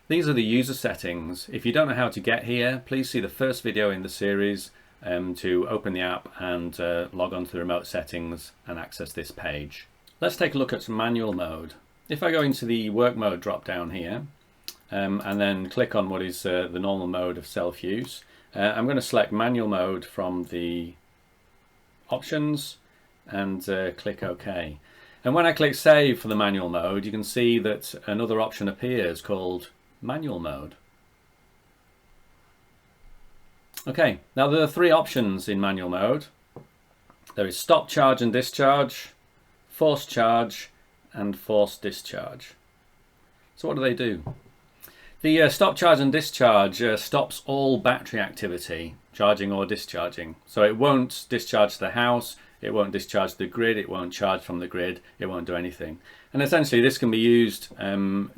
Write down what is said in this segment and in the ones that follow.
These are the user settings. If you don't know how to get here, please see the first video in the series to open the app and log on to the remote settings and access this page. Let's take a look at some manual mode. If I go into the work mode drop down here and then click on what is the normal mode of self-use, I'm going to select manual mode from the options and click OK. And when I click save for the manual mode, you can see that another option appears called manual mode. Okay, now there are three options in manual mode. There is stop charge and discharge, force charge, and force discharge. So what do they do? The stop charge and discharge stops all battery activity, charging or discharging. So it won't discharge the house, it won't discharge the grid, it won't charge from the grid, it won't do anything. And essentially this can be used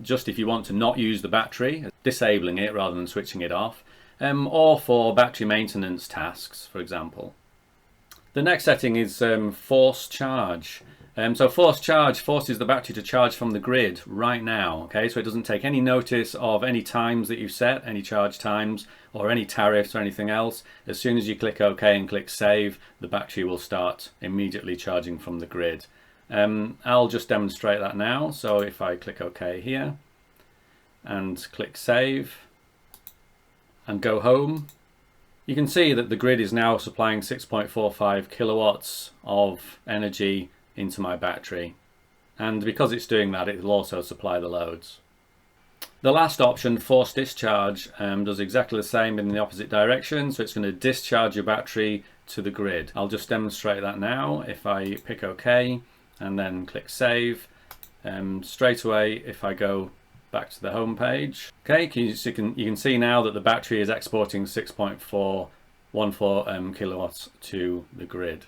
just if you want to not use the battery, disabling it rather than switching it off, or for battery maintenance tasks, for example. The next setting is force charge. So force charge forces the battery to charge from the grid right now, okay? So it doesn't take any notice of any times that you've set, any charge times, or any tariffs or anything else. As soon as you click OK and click save, the battery will start immediately charging from the grid. I'll just demonstrate that now. So if I click OK here and click save and go home, you can see that the grid is now supplying 6.45 kilowatts of energy into my battery, and because it's doing that, it will also supply the loads. The last option, force discharge, does exactly the same in the opposite direction, so it's going to discharge your battery to the grid. I'll just demonstrate that now. If I pick OK and then click save, straight away if I go back to the home page, okay, you can see now that the battery is exporting 6.414 kilowatts to the grid.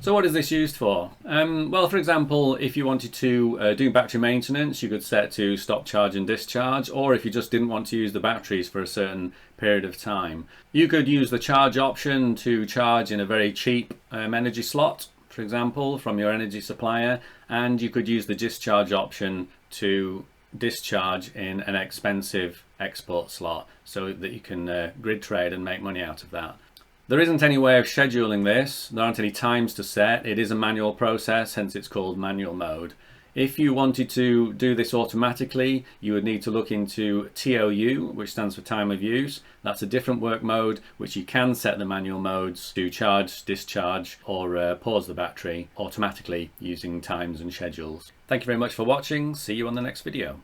So what is this used for? Well, for example, if you wanted to do battery maintenance, you could set to stop charge and discharge, or if you just didn't want to use the batteries for a certain period of time. You could use the charge option to charge in a very cheap energy slot, for example, from your energy supplier, and you could use the discharge option to discharge in an expensive export slot so that you can grid trade and make money out of that. There isn't any way of scheduling this, there aren't any times to set, it is a manual process, hence it's called manual mode. If you wanted to do this automatically, you would need to look into TOU, which stands for time of use. That's a different work mode, which you can set the manual modes to charge, discharge, or pause the battery automatically using times and schedules. Thank you very much for watching, see you on the next video.